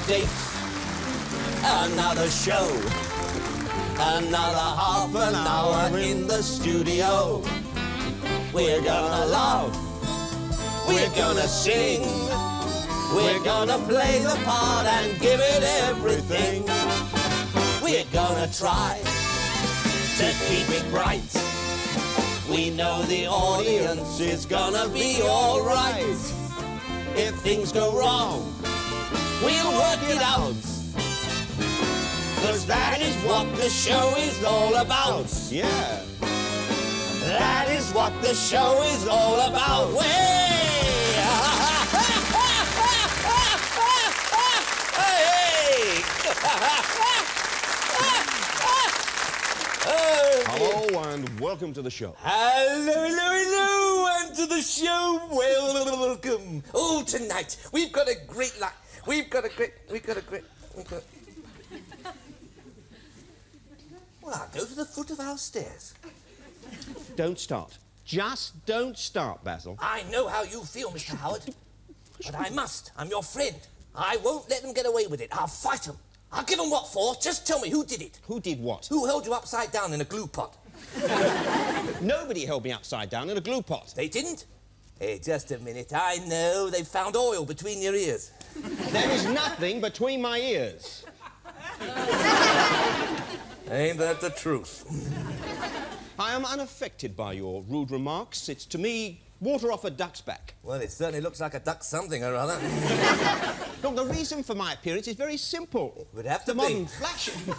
date, another show, another half an hour in the studio. We're gonna love, we're gonna sing, we're gonna play the part and give it everything. We're gonna try to keep it bright. We know the audience is gonna be all right. If things go wrong, we'll work it out. 'Cause that is what the show is all about. Yeah. That is what the show is all about. Way! Hello and welcome to the show. Hello, and to the show. Welcome. Oh, tonight we've got a great luck. Well, I'll go to the foot of our stairs. Don't start. Just don't start, Basil. I know how you feel, Mr. Howard. But I must. I'm your friend. I won't let them get away with it. I'll fight them. I'll give them what for. Just tell me who did it. Who did what? Who held you upside down in a glue pot? Nobody held me upside down in a glue pot. They didn't? Hey, just a minute. I know. They found oil between your ears. There is nothing between my ears. Ain't that the truth? I am unaffected by your rude remarks. It's, to me, water off a duck's back. Well, it certainly looks like a duck something or other. Look, the reason for my appearance is very simple. It would have to the be. Modern fashion.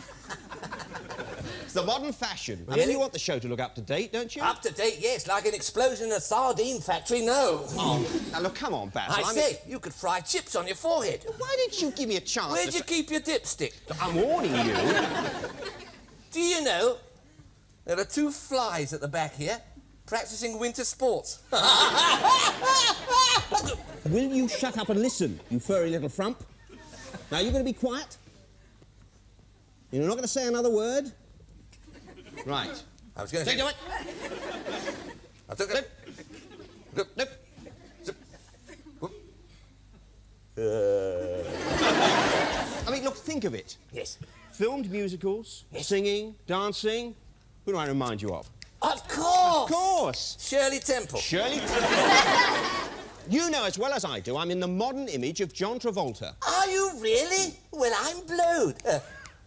It's the modern fashion. Really? I mean, you want the show to look up to date, don't you? Up to date, yes. Like an explosion in a sardine factory, no. Oh, now look, come on, Basil. I say, you could fry chips on your forehead. Why didn't you give me a chance? Where'd you keep your dipstick? I'm warning you. Do you know, there are 2 flies at the back here practicing winter sports. Will you shut up and listen, you furry little frump? Now, you're going to be quiet? You're not going to say another word? Right. I was going to say... Do it. I took it. Nope. I mean, look, think of it. Yes. Filmed musicals, Yes. singing, dancing. Who do I remind you of? Of course! Of course! Shirley Temple. Shirley Temple. You know as well as I do, I'm in the modern image of John Travolta. Are you really? Well, I'm blowed.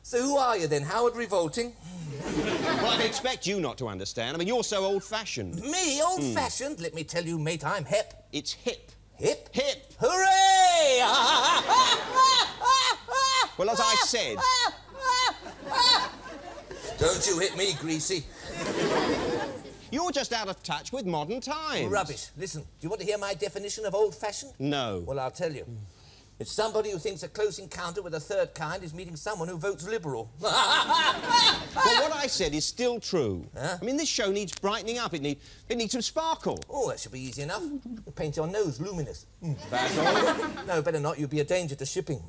So who are you then, Howard Revolting? Well, I expect you not to understand. I mean, you're so old-fashioned. Me, old-fashioned? Let me tell you, mate, I'm hip. It's hip. Hip? Hip. Hooray! Well, as I said... Don't you hit me, Greasy. You're just out of touch with modern times. Rubbish. Listen, do you want to hear my definition of old-fashioned? No. Well, I'll tell you. It's somebody who thinks a close encounter with a third kind is meeting someone who votes Liberal. Well, what I said is still true. Huh? I mean, this show needs brightening up. It needs some sparkle. Oh, that should be easy enough. Paint your nose luminous. Basil? No, better not. You'd be a danger to shipping.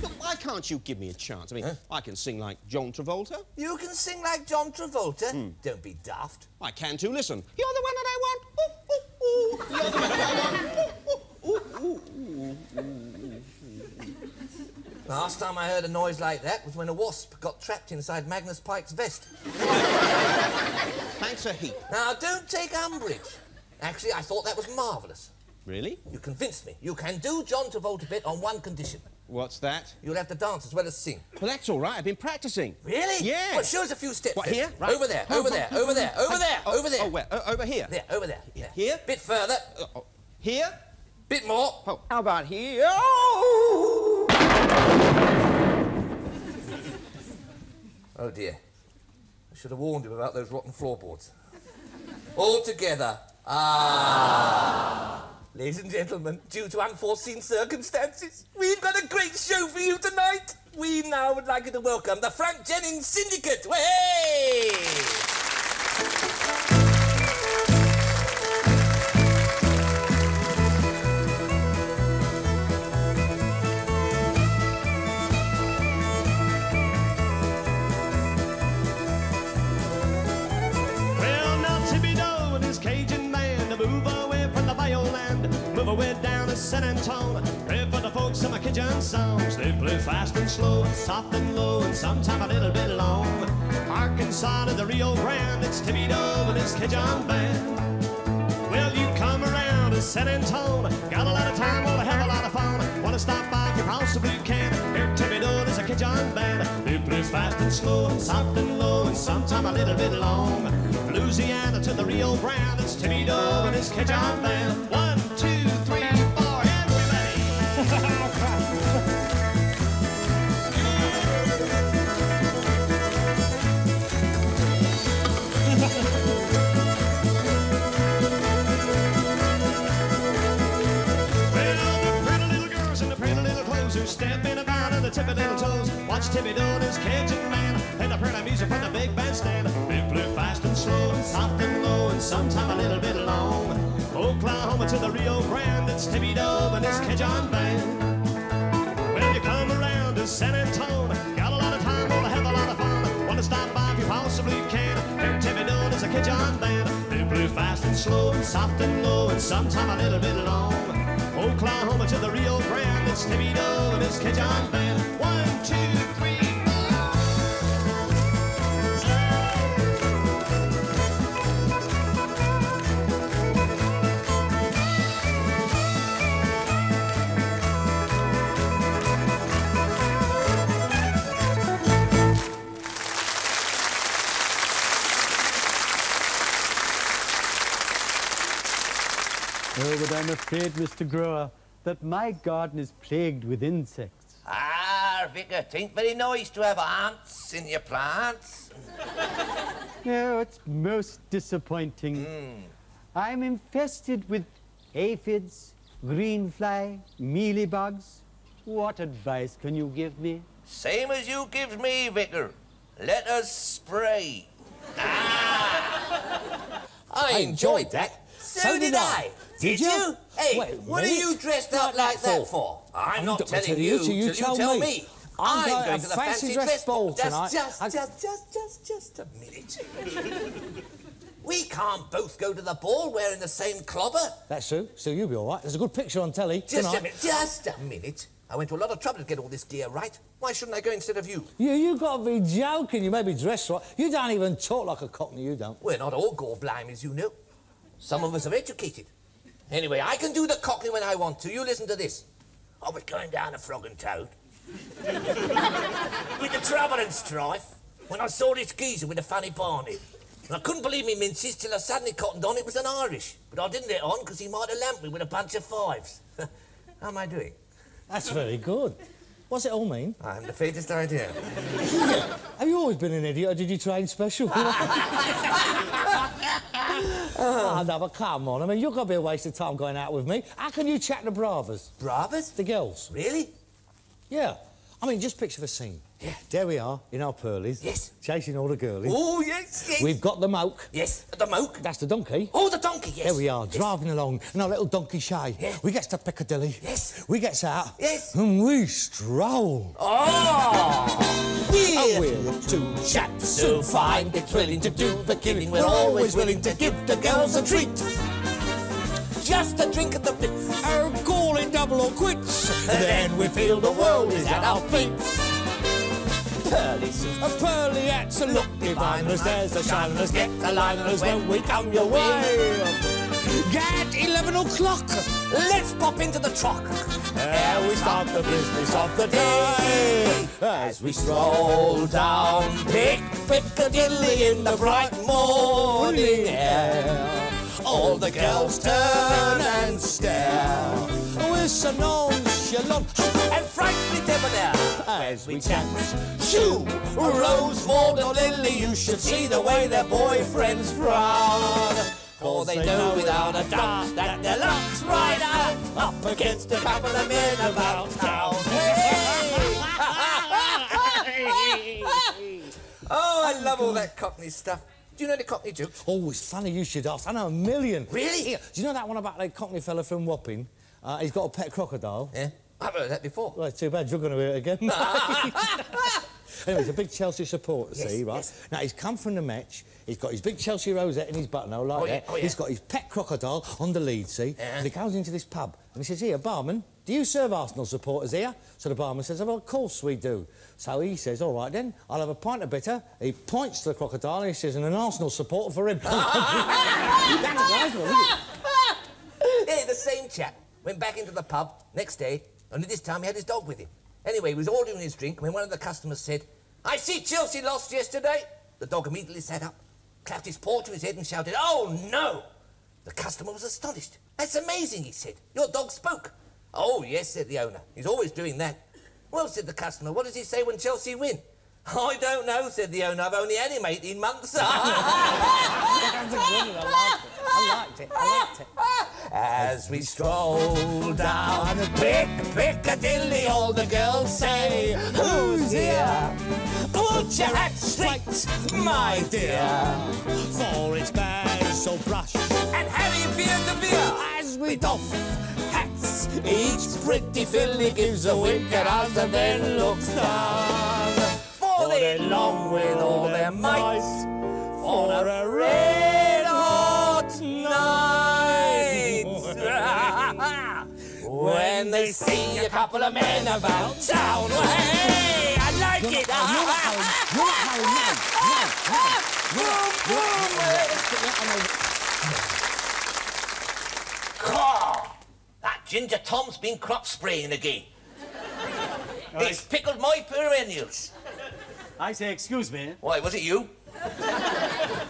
Look, why can't you give me a chance? I mean, I can sing like John Travolta. You can sing like John Travolta? Don't be daft. I can too. Listen. You're the one that I want. Ooh, ooh, ooh. You're the one that I want. Ooh, ooh, ooh, ooh, ooh. Last time I heard a noise like that was when a wasp got trapped inside Magnus Pike's vest. Thanks a heap. Now, don't take umbrage. Actually, I thought that was marvellous. Really? You convinced me. You can do John Travolta bit on one condition. What's that? You'll have to dance as well as sing. Well, that's all right. I've been practicing. Really? Yeah. Well, show us a few steps. What, then. here? Right. Over there, over there, over there, over there, over there. Oh, where? Over here? There, over there. Yeah. Here? Bit further. Here? Bit more. Oh, how about here? Oh! Oh, dear. I should have warned him about those rotten floorboards. All together. Ah. Ladies and gentlemen, due to unforeseen circumstances, we've got a great show for you tonight. We now would like you to welcome the Frank Jennings Syndicate. Hey! Move away down to San Antonio, pray for the folks in my Cajun songs. They play fast and slow and soft and low and sometime a little bit long. Arkansas to the Rio Grande, it's Timmy Dove and his Cajun band. Well, you come around to San Antone, got a lot of time, wanna have a lot of fun. Wanna stop by if you possibly can. Here Timmy Dove is a Cajun band. They play fast and slow and soft and low and sometime a little bit long. Louisiana to the Rio Grande, it's Timmy Dove and his Cajun band. 1, 2, 3, 4, everybody! Stepping about on the tip of little toes. Watch Timmy doing his Cajun man. And the pretty music from the big bandstand. They play fast and slow and soft and low and sometime a little bit long. Oklahoma to the Rio Grande, it's Timmy Dove and his Cajun band. When you come around to San Antone, got a lot of time, wanna have a lot of fun. Wanna stop by if you possibly can. Here Timmy Dove is a Cajun band. They play fast and slow and soft and low and sometime a little bit long. Oklahoma to the Rio Grande, it's Timmy Dove and his Cajun band. 1, 2, 3, Oh, but I'm afraid, Mr. Grower, that my garden is plagued with insects. Ah, Vicar, 'tain't very nice to have ants in your plants. No, it's most disappointing. I'm infested with aphids, greenfly, mealybugs. What advice can you give me? Same as you gives me, Vicar. Let us spray. Ah! I enjoyed that. So did I. Did you? Hey, Wait a what are minute. you dressed up like that for? I'm not telling you till you tell me. I'm going to the fancy dress ball tonight. Just a minute. We can't both go to the ball wearing the same clobber. That's true. Still, you'll be all right. There's a good picture on telly. Just a minute. I went to a lot of trouble to get all this gear right. Why shouldn't I go instead of you? You got to be joking. You may be dressed right. You don't even talk like a cockney, you don't. We're not all gore-blimes, you know. Some of us are educated. Anyway, I can do the cockney when I want to. You listen to this. I was going down a Frog and Toad with the trouble and strife when I saw this geezer with a funny barnet. And I couldn't believe me minces till I suddenly cottoned on it was an Irish. But I didn't let on because he might have lamped me with a bunch of fives. How am I doing? That's very good. What's it all mean? I haven't the faintest idea. Have you always been an idiot, or did you train special? Oh, no, but come on. I mean, you're going to be a waste of time going out with me. How can you chat to bravas? Bravas? The girls. Really? Yeah. I mean, just picture the scene. Yeah. There we are, in our pearlies. Yes. Chasing all the girlies. Oh, yes, yes. We've got the moke. Yes, the moke. That's the donkey. Oh, the donkey, yes. There we are, yes. driving along in our little donkey shay. Yeah. We gets to Piccadilly. Yes. We gets out. Yes. And we stroll. Oh! We're two chaps so fine, they're thrilling to do the killing. We're always willing to give the girls a treat. Just a drink at the Ritz. Oh, call it double or quits. Then we feel the world is at our feet. Pearly suits. A pearly hats and look diviners. There's the shiners, get the liners when we come your way. Get 11 o'clock. Let's pop into the truck. There we start the business of the day. As we stroll down Piccadilly in the bright morning air. All the girls turn and stare. We're so nonchalant And frankly debonair. as we chat. Shoo! Rose, Maud and Lily, you should see the way their boyfriends frown. For they know without a doubt that their luck's right out up against a couple of men about town. Hey! Oh, I love all that Cockney stuff. Do you know the Cockney jokes? Oh, it's funny you should ask. I know a million. Really? Here, do you know that one about that Cockney fella from Wapping? He's got a pet crocodile. Yeah, I've heard that before. Well, it's too bad you're going to hear it again. Anyway, he's a big Chelsea supporter, Yes, see, right? yes. Now, he's come from the match. He's got his big Chelsea rosette in his buttonhole like Oh, yeah, that. oh, yeah. He's got his pet crocodile on the lead, see? Yeah. And he goes into this pub and he says, here, barman, do do you serve Arsenal supporters here? So the barman says, well, of course we do. So he says, all right then, I'll have a pint of bitter. He points to the crocodile and he says, and an Arsenal supporter for him. That's nice one, isn't it? Yeah, the same chap went back into the pub next day, only this time he had his dog with him. Anyway, he was ordering his drink when one of the customers said, I see Chelsea lost yesterday. The dog immediately sat up, clapped his paw to his head and shouted, oh, no! The customer was astonished. That's amazing, he said. Your dog spoke. Oh, yes, said the owner. He's always doing that. Well, said the customer, what does he say when Chelsea win? I don't know, said the owner. I've only had him 18 months. I liked it. As we stroll down Piccadilly, all the girls say, who's here? Put your hat straight, my dear, For it's bad, so brush. and Harry beer to beer. As we doff hats, each pretty filly gives a wink at us and then looks down. For they long with all their might for a red hot night. When they see a couple of men about town, well, hey, I like it. That Ginger Tom's been crop spraying again. It's pickled my perennials. I say, excuse me. Why, was it you?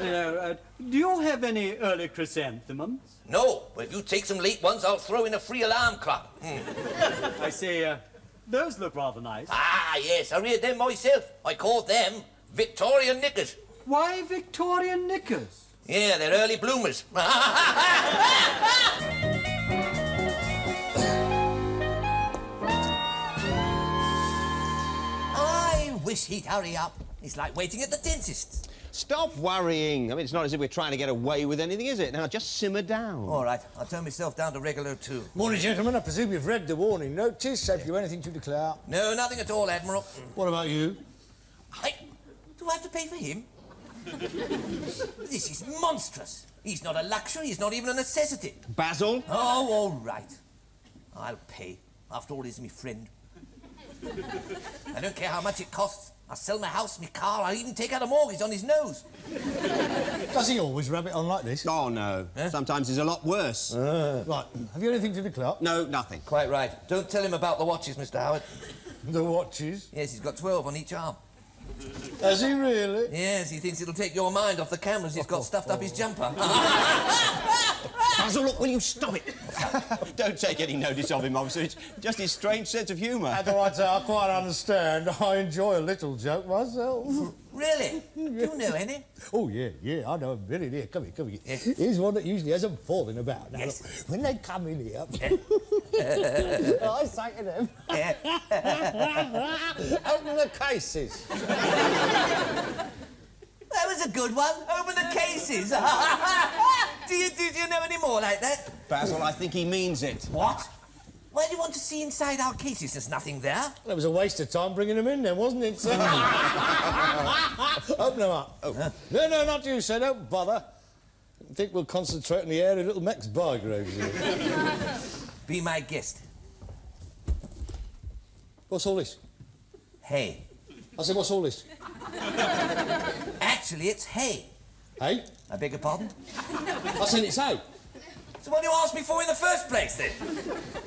Do you have any early chrysanthemums? No, but if you take some late ones, I'll throw in a free alarm clock. I say, those look rather nice. Ah, yes, I read them myself. I called them Victorian knickers. Why Victorian knickers? Yeah, they're early bloomers. I wish he'd hurry up. It's like waiting at the dentist's. Stop worrying. I mean, it's not as if we're trying to get away with anything, is it? Now, just simmer down. All right, I'll turn myself down to regular 2. Morning, gentlemen. I presume you've read the warning notice. Have you anything to declare? No, nothing at all, Admiral. What about you? Do I have to pay for him? This is monstrous. He's not a luxury, he's not even a necessity. Basil? Oh, all right. I'll pay. After all, he's my friend. I don't care how much it costs. I'll sell my house, my car, I'll even take out a mortgage on his nose. Does he always rub it on like this? Oh, no. Sometimes it's a lot worse. Right. Have you anything to declare? No, nothing. Quite right. Don't tell him about the watches, Mr. Howard. The watches? Yes, he's got 12 on each arm. Has he really? Yes, he thinks it'll take your mind off the cameras he's got stuffed up his jumper. Basil, look, will you stop it? Don't take any notice of him, officer. It's just his strange sense of humour. That's all right, sir. I quite understand. I enjoy a little joke myself. Really? Do you know any? Oh, yeah, I know him really. Here, come here. Yes. Here's one that usually hasn't fallen about. Now, Yes. look, when they come in here, I say to them, open the cases. That was a good one. Open the cases. do you know any more like that? Basil, I think he means it. What? Why do you want to see inside our cases? There's nothing there. That was a waste of time bringing them in then, wasn't it, sir? Open them up. Oh. No, not you, sir. Don't bother. I think we'll concentrate on the airy little Max Bygroves here. Be my guest. What's all this? Hay. I said, what's all this? Actually, it's hay. Hey? I beg your pardon? I said it's hay. So what do you ask me for in the first place, then?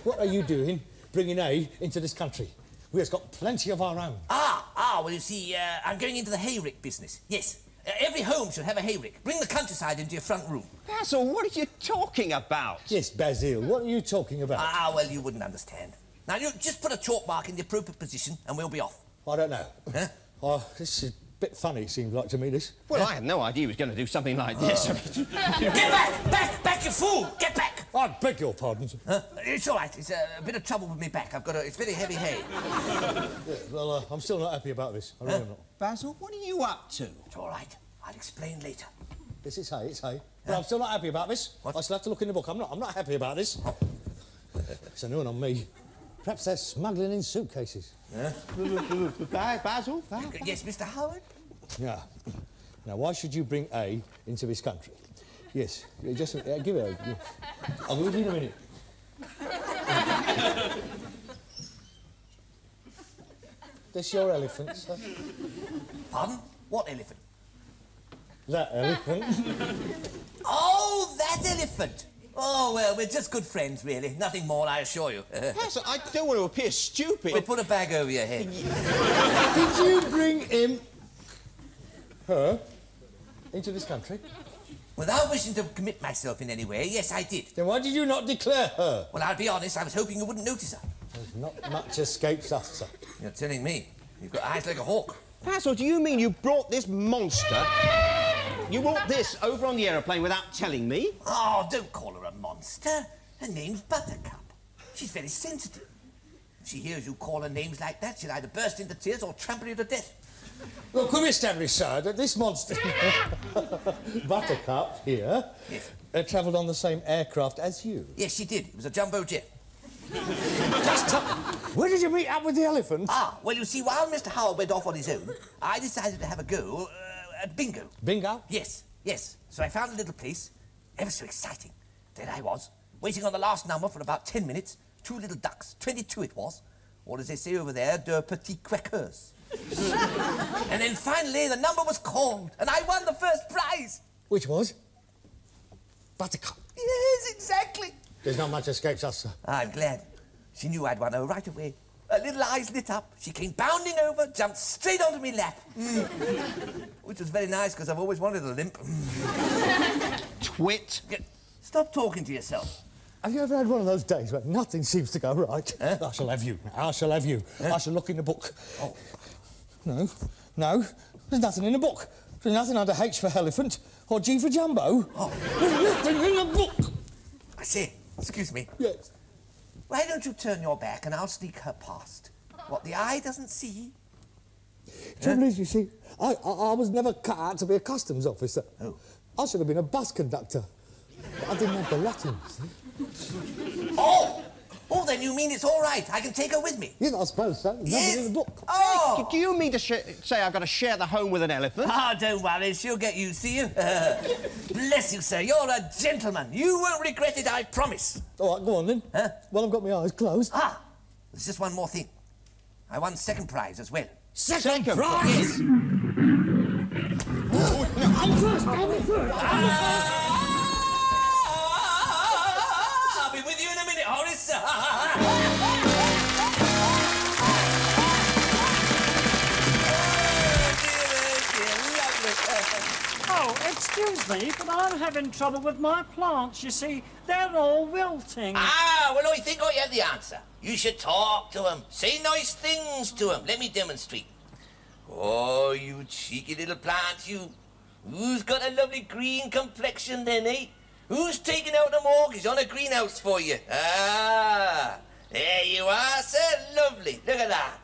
What are you doing bringing hay into this country? We've got plenty of our own. Well, you see, I'm going into the hayrick business. Yes. Every home should have a hayrick. Bring the countryside into your front room. Basil, what are you talking about? Yes, Basil, what are you talking about? Well, you wouldn't understand. Now, you just put a chalk mark in the appropriate position and we'll be off. I don't know. Huh? Oh, this is a bit funny, it seems like to me, this. Well, I had no idea he was going to do something like this. Get back, you fool! Get back! I beg your pardon. It's all right. It's a bit of trouble with me back. It's very heavy hay. Yeah, well, I'm still not happy about this. I really am not. Basil, what are you up to? It's all right. I'll explain later. This is hay, it's hay. But I'm still not happy about this. What? I still have to look in the book. I'm not happy about this. It's a new one on me. Perhaps they're smuggling in suitcases. Basil? Yes, Mr. Howard? Yeah. Now, why should you bring A into this country? Yes, just give it a... I'll give it in a minute. this your elephant, sir? Pardon? What elephant? That elephant. Oh, that elephant! Oh, well, we're just good friends, really. Nothing more, I assure you. Yes, I don't want to appear stupid. We'll put a bag over your head. Did you bring her into this country? Without wishing to commit myself in any way, yes, I did. Then why did you not declare her? Well, I'll be honest, I was hoping you wouldn't notice her. There's not much escapes us, sir. You're telling me. You've got eyes like a hawk. Basil, do you mean you brought this monster? You brought this over on the aeroplane without telling me? Oh, don't call her a monster. Her name's Buttercup. She's very sensitive. If she hears you call her names like that, she'll either burst into tears or trample you to death. Well, could we establish, sir, that this monster, Buttercup here, Yes. travelled on the same aircraft as you? Yes, she did. It was a jumbo jet. Where did you meet up with the elephant? Ah, well, you see, while Mr. Howell went off on his own, I decided to have a go at bingo. Bingo? Yes, yes. So I found a little place, ever so exciting. There I was, waiting on the last number for about 10 minutes. 2 little ducks, 22 it was. Or as they say over there, de petits quackers. And then finally the number was called, and I won the first prize. Which was? Buttercup. Yes, exactly. There's not much escapes us, sir. I'm glad. She knew I'd won her right away. Her little eyes lit up. She came bounding over, jumped straight onto me lap. Which was very nice, because I've always wanted a limp. Twit. Stop talking to yourself. Have you ever had one of those days where nothing seems to go right? Huh? I shall have you. I shall have you. Huh? I shall look in the book. Oh. No. There's nothing in the book. There's nothing under H for elephant or G for jumbo. Oh. There's nothing in the book. I say, excuse me. Yes. Why don't you turn your back and I'll sneak her past? What the eye doesn't see. Trouble is, you see, I was never cut out to be a customs officer. Oh. I should have been a bus conductor. But I didn't have the Latin, see? Oh! Oh, then you mean it's all right. I can take her with me. Yes, I suppose so. There's nothing in the book. Oh! Do you mean to say I've got to share the home with an elephant? Ah, don't worry. She'll get used to you. Bless you, sir. You're a gentleman. You won't regret it, I promise. All right, go on then. Huh? Well, I've got my eyes closed. Ah, there's just one more thing. I won second prize as well. Second prize? Yes. I'm first. I'll be with you in a minute, Horace. Oh, excuse me, but I'm having trouble with my plants, you see. They're all wilting. Ah, well, I think I have the answer. You should talk to him. Say nice things to him. Let me demonstrate. Oh, you cheeky little plant, you. Who's got a lovely green complexion then, eh? Who's taking out the mortgage on a greenhouse for you? Ah, there you are, sir. Lovely. Look at that.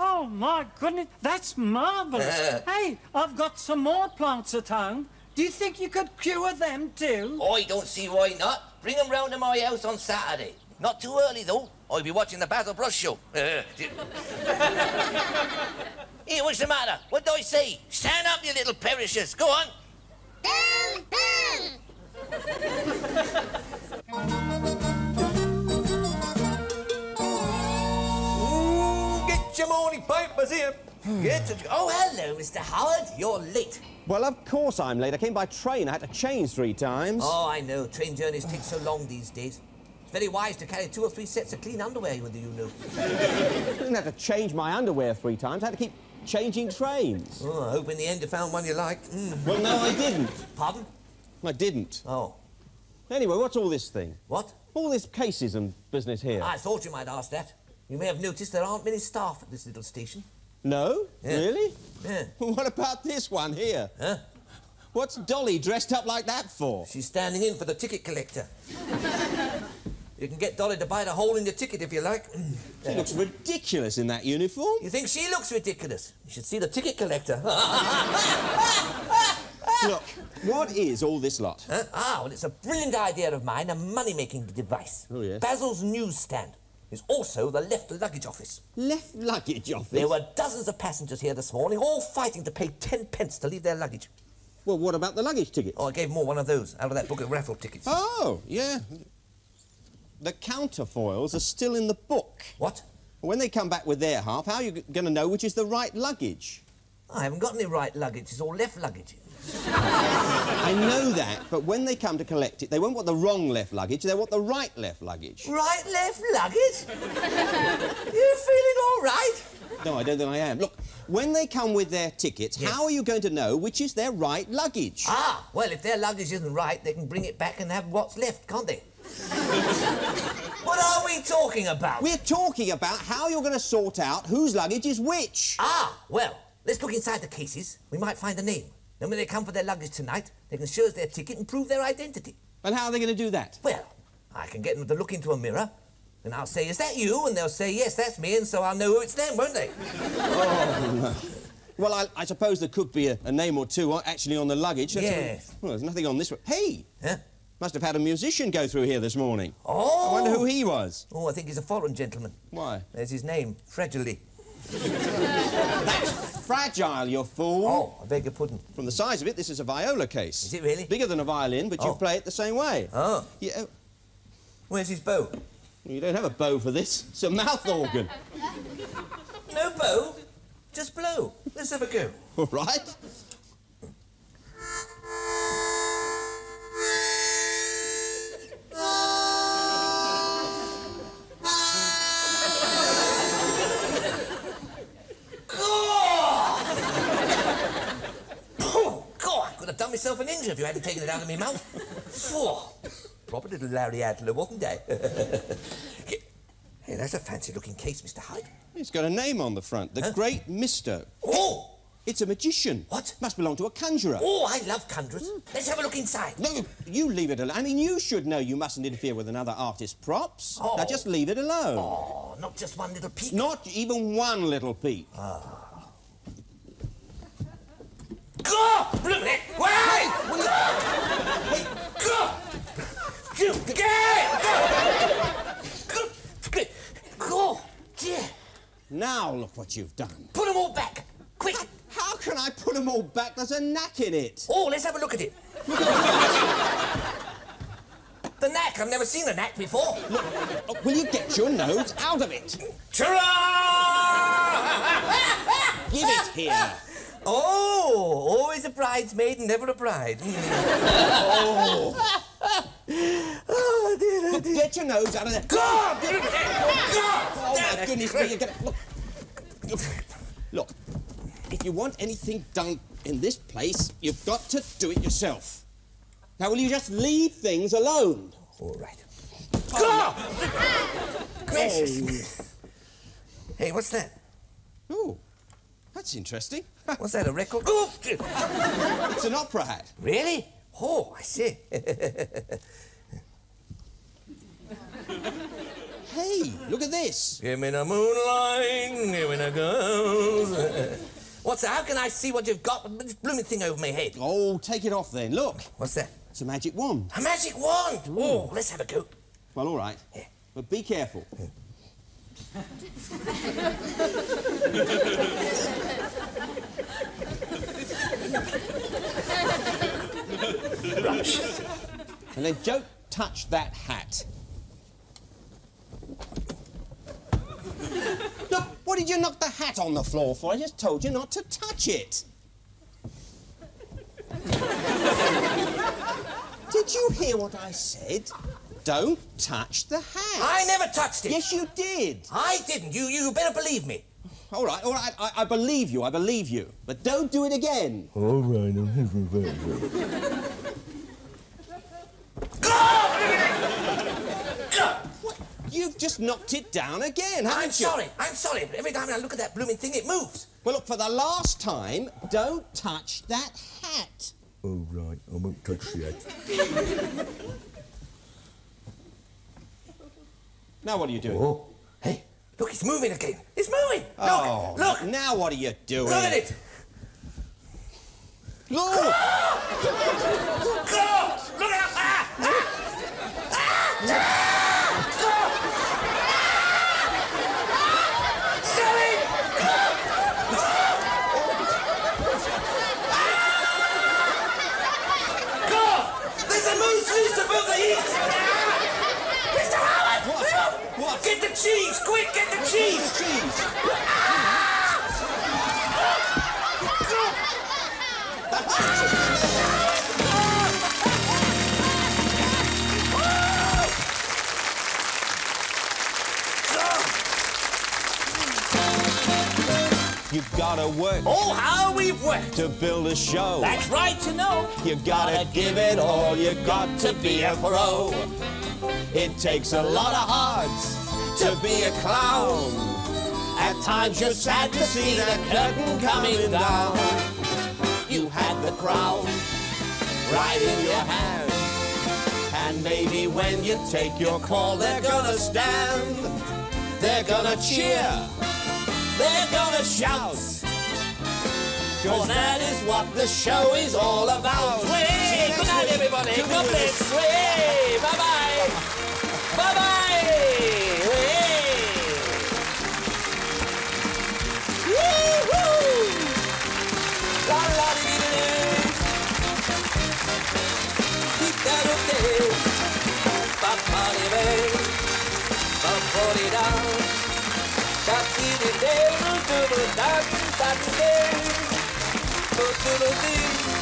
Oh, my goodness, that's marvellous. Hey, I've got some more plants at home. Do you think you could cure them too? I don't see why not. Bring them round to my house on Saturday. Not too early, though. I'll be watching the Basil Brush show. Here, what's the matter? What do I say? Stand up, you little perishers. Go on. Get your morning papers here. Oh, hello, Mr. Howard. You're late. Well, of course I'm late. I came by train. I had to change 3 times. Oh, I know. Train journeys take so long these days. It's very wise to carry 2 or 3 sets of clean underwear, whether you know. I didn't have to change my underwear 3 times. I had to keep changing trains. Oh, I hope in the end you found one you liked. Well, no, I didn't. Pardon? I didn't. Oh. Anyway, what's all this thing? What? All this cases and business here. I thought you might ask that. You may have noticed there aren't many staff at this little station. No? Yeah. Really? Yeah. What about this one here? Huh? What's Dolly dressed up like that for? She's standing in for the ticket collector. You can get Dolly to bite a hole in your ticket if you like. She looks ridiculous in that uniform. You think she looks ridiculous? You should see the ticket collector. Look, what is all this lot? Huh? Ah, well, it's a brilliant idea of mine, a money-making device. Oh, yes? Basil's newsstand is also the left luggage office. Left luggage office? There were dozens of passengers here this morning, all fighting to pay 10 pence to leave their luggage. Well, what about the luggage ticket? Oh, I gave them all one of those out of that book of raffle tickets. Oh, yeah. The counterfoils are still in the book. What? When they come back with their half, how are you going to know which is the right luggage? I haven't got any right luggage. It's all left luggage. I know that, but when they come to collect it, they won't want the wrong left luggage, they want the right left luggage. Right left luggage? You feeling all right? No, I don't think I am. Look, when they come with their tickets, how are you going to know which is their right luggage? Ah, well, if their luggage isn't right, they can bring it back and have what's left, can't they? What are we talking about? We're talking about how you're going to sort out whose luggage is which. Ah, well, let's look inside the cases. We might find a name. Then when they come for their luggage tonight, they can show us their ticket and prove their identity. And how are they going to do that? Well, I can get them to look into a mirror, and I'll say, is that you? And they'll say, yes, that's me, and so I'll know who it's them, won't they? Oh, no. Well, I suppose there could be a name or two actually on the luggage. Yes. Well, there's nothing on this one. Hey! Huh? Must have had a musician go through here this morning. Oh! I wonder who he was. Oh, I think he's a foreign gentleman. Why? There's his name, Fragilely. That's fragile, you fool. Oh, I beg your pudding. From the size of it, this is a viola case. Is it really? Bigger than a violin, but you play it the same way. Oh. Yeah. Where's his bow? You don't have a bow for this. It's a mouth organ. No bow, just blow. Let's have a go. All right. Done myself an injury if you hadn't taken it out of my mouth. Oh, proper little Larry Adler, wasn't I? Hey, that's a fancy-looking case, Mr. Hyde. It's got a name on the front. The Great Mister. Oh! It's a magician. What? Must belong to a conjurer. Oh, I love conjurers. Let's have a look inside. No, you leave it alone. I mean, you should know you mustn't interfere with another artist's props. Oh. Now, just leave it alone. Oh, not just one little peek. Not even one little peek. Go! Bloom it! Wait! Go! Go! Dear. Now look what you've done. Put them all back. Quick! How can I put them all back? There's a knack in it. Oh, let's have a look at it. The knack. I've never seen a knack before. Look, will you get your nose out of it? Ta-ra! Give it here. Oh, always a bridesmaid and never a bride. Oh. Oh, dear, Look, get your nose out of there. God! God! Oh, my goodness me, you're gonna... Look, if you want anything done in this place, you've got to do it yourself. Now, will you just leave things alone? All right. God! Gracious. Hey, what's that? Oh, that's interesting. What's that, a record? Oh! It's an opera hat. Really? Oh, I see. Hey, look at this. Give me the moonlight, give me the girls. What's that? How can I see what you've got with this blooming thing over my head? Oh, take it off then. Look. What's that? It's a magic wand. A magic wand? Oh, let's have a go. Well, all right. Yeah. But be careful. Rubbish. And then don't touch that hat. Look, what did you knock the hat on the floor for? I just told you not to touch it. Did you hear what I said? Don't touch the hat. I never touched it. Yes, you did. I didn't. You better believe me. All right. I believe you. I believe you. But don't do it again. All right. What? You've just knocked it down again, haven't you? I'm sorry. But every time I look at that blooming thing, it moves. Well, look, for the last time, don't touch that hat. All right. I won't touch the hat. Now what are you doing? Oh, hey, look, it's moving again. It's moving. Oh, Look. Now what are you doing? Look at it. Look! Go! Look out! Sorry! Go! There's a moose loose above the east! Mr. Howard! What? Get the cheese! Quick, get the cheese! You've gotta work Oh, how we've worked! to build a show. That's right, you know. You gotta give it all, you got to be a pro. It takes a lot of hearts to be a clown. At times you're sad to see the curtain coming down. You had the crowd right in your hand, and maybe when you take your call, they're gonna stand, they're gonna cheer, they're gonna shout. For that is what the show is all about. Way! Good night, everybody. God bless. Way! Bye-bye. Bye-bye. Way! Woo-hoo! La-la-dee-dee-dee. Dee-da-doo-dee. Ba-ba-dee-dee. Ba-ba-dee-da. Da-dee-dee-dee. Do-do-da-dee-da-dee-dee. Do-do-do-dee.